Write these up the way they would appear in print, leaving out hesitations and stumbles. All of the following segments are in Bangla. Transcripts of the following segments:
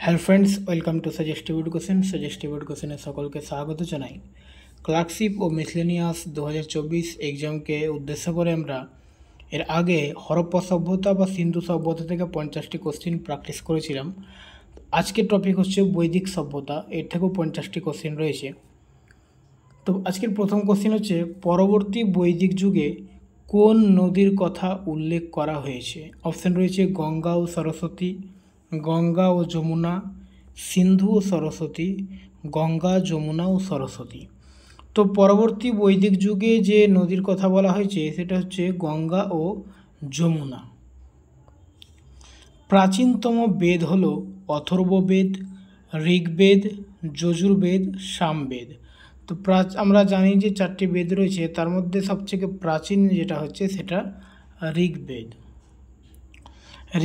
Hello friends, welcome to suggestive education. Suggestive এডুকেশনে সকলকে স্বাগত জানাই। ক্লার্কশিপ ও মিসলেনিয়াস 2024 এক্সামকে উদ্দেশ্য করে আমরা এর আগে হরপ্পা সভ্যতা বা সিন্ধু সভ্যতা থেকে 50টি কোশ্চিন প্র্যাকটিস করেছিলাম। আজকের টপিক হচ্ছে বৈদিক সভ্যতা, এর থেকেও 50টি কোশ্চিন রয়েছে। তো আজকের প্রথম কোশ্চিন হচ্ছে, পরবর্তী বৈদিক যুগে কোন নদীর কথা উল্লেখ করা হয়েছে? অপশান রয়েছে গঙ্গা ও সরস্বতী, গঙ্গা ও যমুনা, সিন্ধু ও সরস্বতী, গঙ্গা, যমুনা ও সরস্বতী। তো পরবর্তী বৈদিক যুগে যে নদীর কথা বলা হয়েছে সেটা হচ্ছে গঙ্গা ও যমুনা। প্রাচীনতম বেদ হল অথর্ববেদ, ঋগ্বেদ, যজুর্বেদ, সামবেদ। তো আমরা জানি যে 4টি বেদ রয়েছে, তার মধ্যে সবথেকে প্রাচীন যেটা হচ্ছে সেটা ঋগ্বেদ।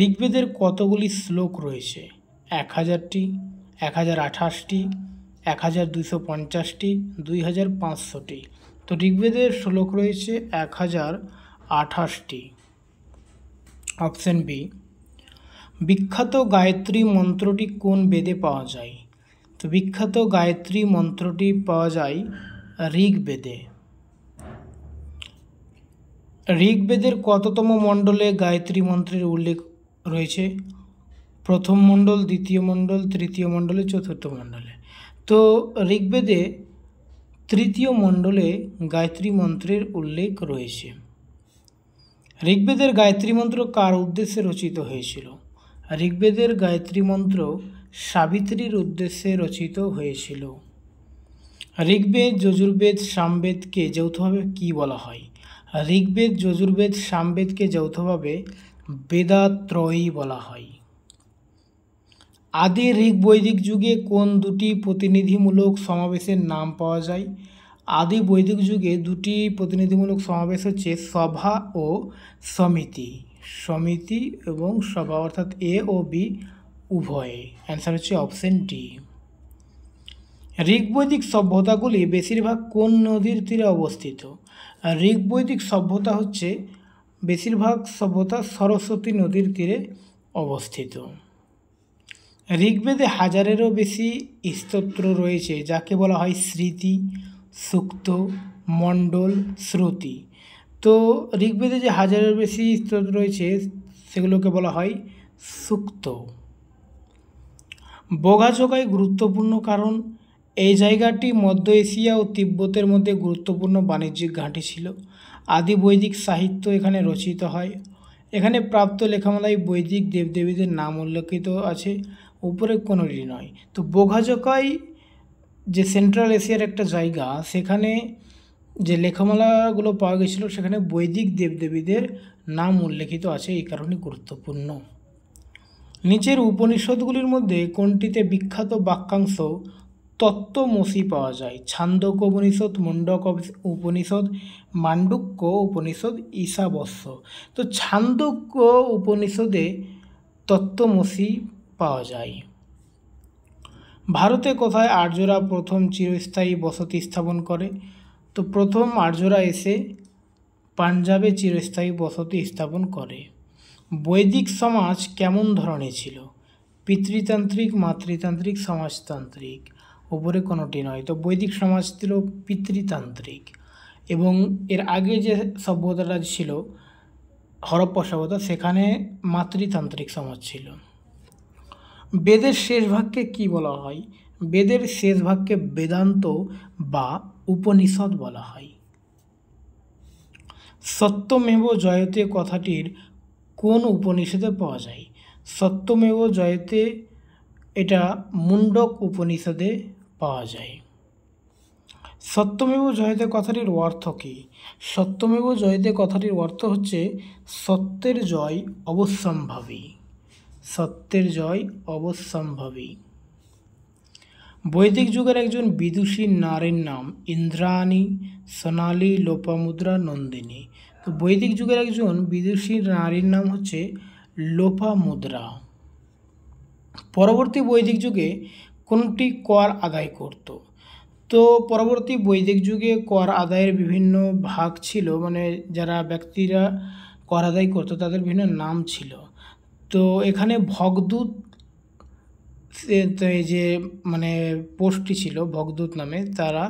ঋগ্বেদের কতগুলি শ্লোক রয়েছে? 1000টি, 1028টি, 1250টি, 2500টি। তো ঋগ্বেদের শ্লোক রয়েছে 1028টি। Option B. বিখ্যাত গায়ত্রী মন্ত্রটি কোন বেদে পাওয়া যায়? তো বিখ্যাত গায়ত্রী মন্ত্রটি পাওয়া যায় ঋগ্বেদে। ঋগ্বেদের কততম মণ্ডলে গায়ত্রী মন্ত্রের উল্লেখ রয়েছে? প্রথম মণ্ডল, দ্বিতীয় মণ্ডল, তৃতীয় মণ্ডলে, চতুর্থ মণ্ডলে। তো ঋগ্বেদে তৃতীয় মণ্ডলে গায়ত্রী মন্ত্রের উল্লেখ রয়েছে। ঋগ্বেদের গায়ত্রী মন্ত্র কার উদ্দেশ্যে রচিত হয়েছিল? ঋগ্বেদের গায়ত্রী মন্ত্র সাবিত্রীর উদ্দেশ্যে রচিত হয়েছিল। ঋগ্বেদ, যজুর্বেদ, সামবেদকে যৌথভাবে কি বলা হয়? ঋগ্বেদ, যজুর্বেদ, সামবেদকে যৌথভাবে বেদাত্রয়ী বলা হয়। আদি ঋগ বৈদিক যুগে কোন দুটি প্রতিনিধিমূলক সমাবেশের নাম পাওয়া যায়? আদি বৈদিক যুগে দুটি প্রতিনিধিমূলক সমাবেশ হচ্ছে সভা ও সমিতি। সমিতি এবং সভা, অর্থাৎ এ ও বি উভয়ে। অ্যান্সার হচ্ছে অপশন ডি। ঋগ্বৈদিক সভ্যতাগুলি বেশিরভাগ কোন নদীর তীরে অবস্থিত? ঋগ্বৈদিক সভ্যতা হচ্ছে বেশিরভাগ সভ্যতা সরস্বতী নদীর তীরে অবস্থিত। ঋগ্বেদে 1000-এরও বেশি স্তোত্র রয়েছে, যাকে বলা হয় স্মৃতি, সূক্ত, মণ্ডল, শ্রুতি। তো ঋগ্বেদে যে 1000-এর বেশি স্তোত্র রয়েছে সেগুলোকে বলা হয় সূক্ত। বোগাজোগাই গুরুত্বপূর্ণ কারণ এই জায়গাটি মধ্য এশিয়া ও তিব্বতের মধ্যে গুরুত্বপূর্ণ বাণিজ্যিক ঘাঁটি ছিল। আদি বৈদিক সাহিত্য এখানে রচিত হয়। এখানে প্রাপ্ত লেখামালায় বৈদিক দেবদেবীদের নাম উল্লেখিত আছে, উপরে কোনোটি নয়। তো বোগাজোগাই যে সেন্ট্রাল এশিয়ার একটা জায়গা, সেখানে যে লেখামালাগুলো পাওয়া গেছিলো সেখানে বৈদিক দেবদেবীদের নাম উল্লেখিত আছে, এই কারণে গুরুত্বপূর্ণ। নিচের উপনিষদগুলির মধ্যে কোনটিতে বিখ্যাত বাক্যাংশ তত্ত্বমসি পাওয়া যায়? ছান্দোক্য উপনিষদ, মুন্ডক উপনিষদ, মান্ডুক্য উপনিষদ, ঈশাবস্য। তো ছান্দোক্য উপনিষদে তত্ত্বমসি পাওয়া যায়। ভারতে কোথায় আর্যরা প্রথম চিরস্থায়ী বসতি স্থাপন করে? তো প্রথম আর্যরা এসে পাঞ্জাবে চিরস্থায়ী বসতি স্থাপন করে। বৈদিক সমাজ কেমন ধরনের ছিল? পিতৃতান্ত্রিক, মাতৃতান্ত্রিক, সমাজতান্ত্রিক। উপরে কোনোটি নয়। তো বৈদিক সমাজ ছিল পিতৃতান্ত্রিক, এবং এর আগে যে সভ্যতাটা ছিল হরপ্পা সভ্যতা, সেখানে মাতৃতান্ত্রিক সমাজ ছিল। বেদের শেষ ভাগকে কি বলা হয়? বেদের শেষ ভাগকে বেদান্ত বা উপনিষদ বলা হয়। সত্যমেব জয়তে কথাটির কোন উপনিষদে পাওয়া যায়? সত্যমেব জয়তে এটা মুন্ডক উপনিষদে পাওয়া যায়। সত্যমেব জয়তে কথাটির অর্থ কী? সত্যমেব জয়তে কথাটির অর্থ হচ্ছে সত্যের জয় অবশ্যম্ভাবী। সত্যের জয় অবশ্যম্ভাবী। বৈদিক যুগের একজন বিদুষী নারীর নাম ইন্দ্রাণী, সোনালী, লোপামুদ্রা, নন্দিনী। তো বৈদিক যুগের একজন বিদুষী নারীর নাম হচ্ছে লোপামুদ্রা। পরবর্তী বৈদিক যুগে কোনটি কর আদায় করত? তো পরবর্তী বৈদিক যুগে কর আদায়ের বিভিন্ন ভাগ ছিল, মানে যারা ব্যক্তিরা কর আদায় করতো তাদের বিভিন্ন নাম ছিল। তো এখানে ভগদূত এই যে মানে পোস্টটি ছিল ভগদূত নামে, তারা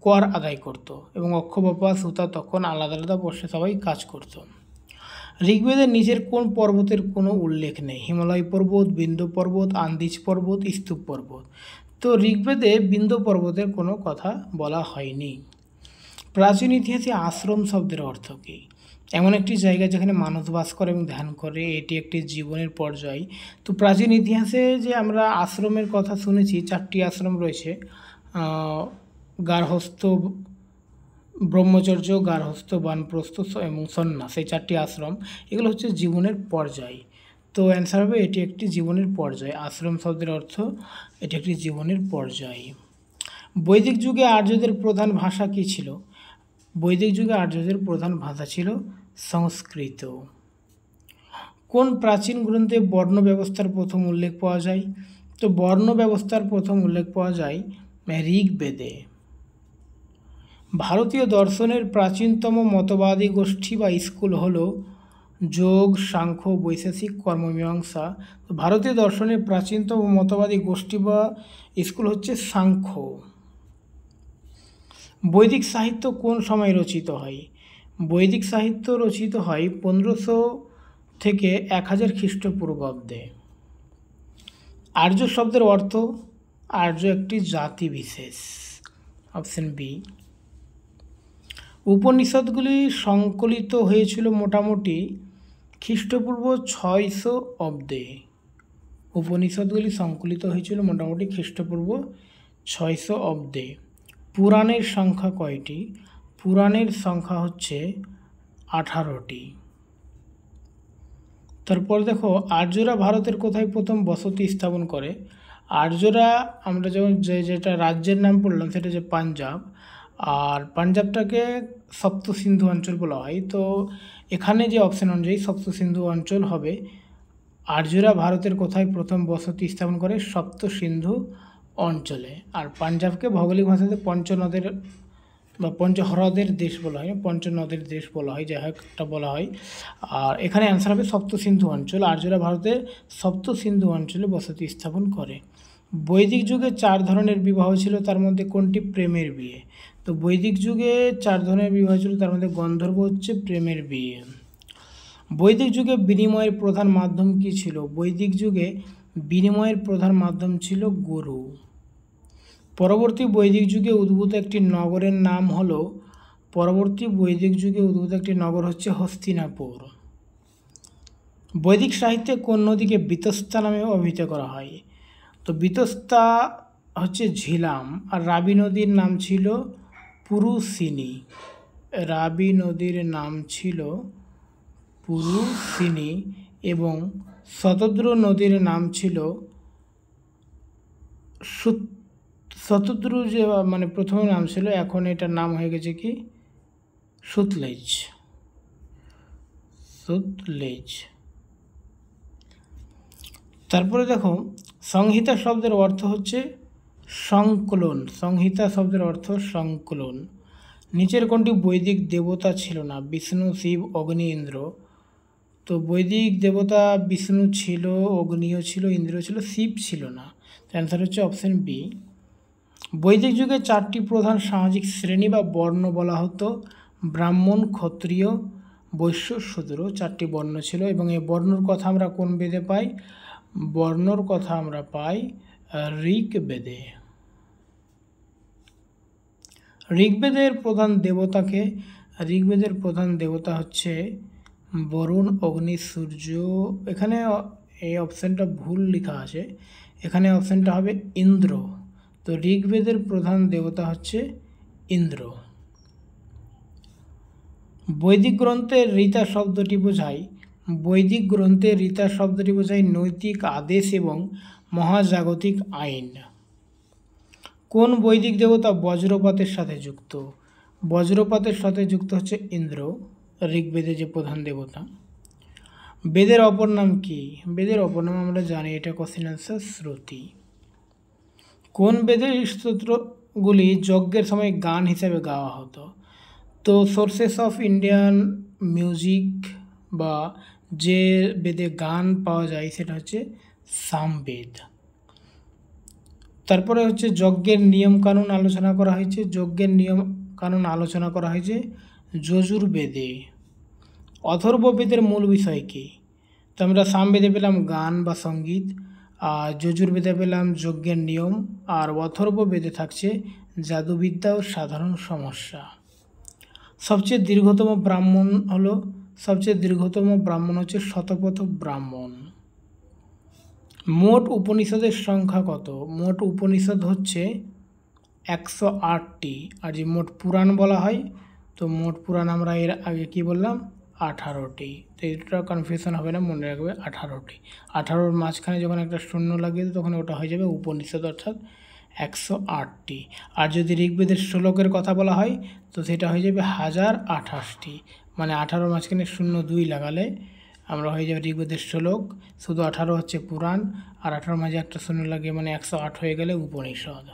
কর আদায় করত এবং অক্ষবাপা সুতা তখন আলাদা আলাদা পোস্টে সবাই কাজ করত। ঋগ্বেদের নিচের কোন পর্বতের কোনো উল্লেখ নেই? হিমালয় পর্বত, বিন্ধ্য পর্বত, আন্দিজ পর্বত, স্তূপ পর্বত। তো ঋগ্বেদে বিন্ধ্য পর্বতের কোনো কথা বলা হয়নি। প্রাচীন ইতিহাসে আশ্রম শব্দের অর্থ কী? এমন একটি জায়গা যেখানে মানুষ বাস করে এবং ধ্যান করে, এটি একটি জীবনের পর্যায়। তো প্রাচীন ইতিহাসে যে আমরা আশ্রমের কথা শুনেছি, 4টি আশ্রম রয়েছে, গার্হস্থ্য, ব্রহ্মচর্য, গার্হস্থ্য, বানপ্রস্থ এবং সন্ন্যাস, এই 4টি আশ্রম, এগুলো হচ্ছে জীবনের পর্যায়। তো অ্যান্সার হবে এটি একটি জীবনের পর্যায়। আশ্রম শব্দের অর্থ এটি একটি জীবনের পর্যায়। বৈদিক যুগে আর্যদের প্রধান ভাষা কী ছিল? বৈদিক যুগে আর্যদের প্রধান ভাষা ছিল সংস্কৃত। কোন প্রাচীন গ্রন্থে বর্ণ ব্যবস্থার প্রথম উল্লেখ পাওয়া যায়? তো বর্ণ ব্যবস্থার প্রথম উল্লেখ পাওয়া যায় ঋগ্বেদে। ভারতীয় দর্শনের প্রাচীনতম মতবাদী গোষ্ঠী বা স্কুল হল যোগ, সাংখ্য, বৈশেষিক, কর্মমীমাংসা। তো ভারতীয় দর্শনের প্রাচীনতম মতবাদী গোষ্ঠী বা স্কুল হচ্ছে সাংখ্য। বৈদিক সাহিত্য কোন সময় রচিত হয়? বৈদিক সাহিত্য রচিত হয় 1500 থেকে 1000 খ্রিস্টপূর্বাব্দে। আর্য শব্দের অর্থ? আর্য একটি জাতি বিশেষ। Option B. উপনিষদগুলি সংকলিত হয়েছিল মোটামুটি খ্রিস্টপূর্ব 600 অব্দে। উপনিষদগুলি সংকলিত হয়েছিল মোটামুটি খ্রিস্টপূর্ব 600 অব্দে। পুরাণের সংখ্যা কয়টি? পুরাণের সংখ্যা হচ্ছে 18টি। তারপর দেখো, আর্যরা ভারতের কোথায় প্রথম বসতি স্থাপন করে? আর্যরা, আমরা যেমন যেটা রাজ্যের নাম পড়লাম সেটা যে পাঞ্জাব, আর পাঞ্জাবটাকে সপ্ত সিন্ধু অঞ্চল বলা হয়। তো এখানে যে অপশন অনুযায়ী সপ্ত সিন্ধু অঞ্চল হবে। আর্যরা ভারতের কোথায় প্রথম বসতি স্থাপন করে? সপ্ত সিন্ধু অঞ্চলে। আর পাঞ্জাবকে ভৌগোলিক ভাষাতে পঞ্চনদের বা পঞ্চহ্রদের দেশ বলা হয়, পঞ্চনদের দেশ বলা হয়, যাই হোক একটা বলা হয়। আর এখানে অ্যান্সার হবে সপ্ত সিন্ধু অঞ্চল। আর্যরা ভারতে সপ্ত সিন্ধু অঞ্চলে বসতি স্থাপন করে। বৈদিক যুগে 4 ধরনের বিবাহ ছিল, তার মধ্যে কোনটি প্রেমের বিয়ে? তো বৈদিক যুগে 4 ধরনের বিবাহ ছিল, তার মধ্যে গন্ধর্ব হচ্ছে প্রেমের বিয়ে। বৈদিক যুগে বিনিময়ের প্রধান মাধ্যম কী ছিল? বৈদিক যুগে বিনিময়ের প্রধান মাধ্যম ছিল গরু। পরবর্তী বৈদিক যুগে উদ্ভূত একটি নগরের নাম হলো হচ্ছে হস্তিনাপুর। বৈদিক সাহিত্যে কোন নদীকে বিতস্তা নামে অভিহিত করা হয়? তো বিতস্তা হচ্ছে ঝিলাম, আর রাবি নদীর নাম ছিল পুরুষিনী। রাবি নদীর নাম ছিল পুরুষিনী এবং শতদ্রু নদীর নাম ছিল শতদ্রু, যে মানে প্রথমে নাম ছিল, এখন এটার নাম হয়ে গেছে কি সুতলেজ। তারপরে দেখো, সংহিতা শব্দের অর্থ হচ্ছে সংকলন। সংহিতা শব্দের অর্থ সংকলন। নিচের কোনটি বৈদিক দেবতা ছিল না? বিষ্ণু, শিব, অগ্নি, ইন্দ্র। তো বৈদিক দেবতা বিষ্ণু ছিল, অগ্নিও ছিল, ইন্দ্র ছিল, শিব ছিল না। অ্যান্সার হচ্ছে অপশন বি। বৈদিক যুগে 4টি প্রধান সামাজিক শ্রেণী বা বর্ণ বলা হতো: ব্রাহ্মণ, ক্ষত্রিয়, বৈশ্য, শূদ্র। 4টি বর্ণ ছিল এবং এই বর্ণর কথা আমরা কোন বেদে পাই? বর্ণর কথা আমরা পাই ঋগ্বেদে। ঋগ্বেদের প্রধান দেবতাকে? ঋগ্বেদের প্রধান দেবতা হচ্ছে বরুণ, অগ্নি, সূর্য। এখানে এই অপশানটা ভুল লেখা আছে, এখানে অপশানটা হবে ইন্দ্র। তো ঋগ্বেদের প্রধান দেবতা হচ্ছে ইন্দ্র। বৈদিক গ্রন্থের ঋতা শব্দটি বোঝায়? বৈদিক গ্রন্থের ঋতা শব্দটি বোঝায় নৈতিক আদেশ এবং মহাজাগতিক আইন। কোন বৈদিক দেবতা বজ্রপাতের সাথে যুক্ত? বজ্রপাতের সাথে যুক্ত হচ্ছে ইন্দ্র, ঋগ্বেদের যে প্রধান দেবতা। বেদের অপর নাম কি? বেদের অপর নাম আমরা জানি, এটা কোশ্চেন আনসার শ্রুতি। কোন বেদের স্তোত্রগুলি যজ্ঞের সময় গান হিসাবে গাওয়া হতো? তো সোর্সেস অফ ইন্ডিয়ান মিউজিক বা যে বেদে গান পাওয়া যায় সেটা হচ্ছে সামবেদ। তারপরে হচ্ছে যজ্ঞের নিয়ম কানুন আলোচনা করা হয়েছে। যজ্ঞের নিয়ম কানুন আলোচনা করা হয়েছে যজুর্বেদে। অথর্ববেদের মূল বিষয় কী? তো আমরা সামবেদে পেলাম গান বা সঙ্গীত, আর যজুর্বেদে পেলাম যজ্ঞের নিয়ম, আর অথর্ববেদে থাকছে জাদুবিদ্যা ও সাধারণ সমস্যা। সবচেয়ে দীর্ঘতম ব্রাহ্মণ হচ্ছে শতপথ ব্রাহ্মণ। মোট উপনিষদের সংখ্যা কত? মোট উপনিষদ হচ্ছে 108টি। আর যে মোট পুরাণ বলা হয়, তো মোট পুরাণ আমরা এর আগে কি বললাম? 18টি। তো এটা কনফিউশন হবে না, মনে রাখবে 18টি। 18-র মাঝখানে যখন একটা শূন্য লাগিয়ে দেবে তখন ওটা হয়ে যাবে উপনিষদ, অর্থাৎ 108টি। আর যদি ঋগ্বেদের শ্লোকের কথা বলা হয় তো সেটা হয়ে যাবে 1028টি। মানে 18-র মাঝখানে 02 লাগালে আমরা হয়ে যাবে ঋগ্বেদের শ্লোক, শুধু 18 হচ্ছে পুরাণ, আর 18-র মাঝে একটা শূন্য লাগিয়ে মানে 108 হয়ে গেলে উপনিষদ।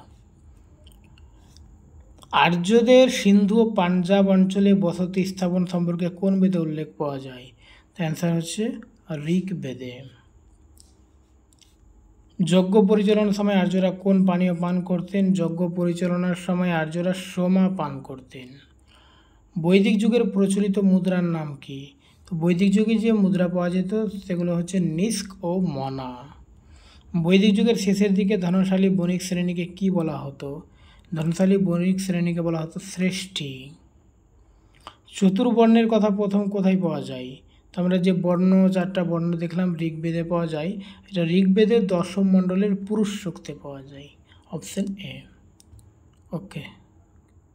আর্যদের সিন্ধু ও পাঞ্জাব অঞ্চলে বসতি স্থাপন সম্পর্কে কোন বেদে উল্লেখ পাওয়া যায়? তো অ্যান্সার হচ্ছে ঋগ্বেদে। যজ্ঞ পরিচালনার সময় আর্যরা কোন পানীয় পান করতেন? যজ্ঞ পরিচালনার সময় আর্যরা সোমা পান করতেন। বৈদিক যুগের প্রচলিত মুদ্রার নাম কি? তো বৈদিক যুগে যে মুদ্রা পাওয়া যেত সেগুলো হচ্ছে নিস্ক ও মনা। বৈদিক যুগের শেষের দিকে ধনশালী বণিক শ্রেণীকে কি বলা হতো? ধনশালী বণিক শ্রেণীকে বলা হতো শ্রেষ্ঠী। চতুর্বর্ণের কথা প্রথম কোথায় পাওয়া যায়? তো আমরা যে চারটা বর্ণ দেখলাম ঋগ্বেদে পাওয়া যায়, এটা ঋগ্বেদের 10ম মণ্ডলের পুরুষ সূক্তে পাওয়া যায়। Option A. ওকে।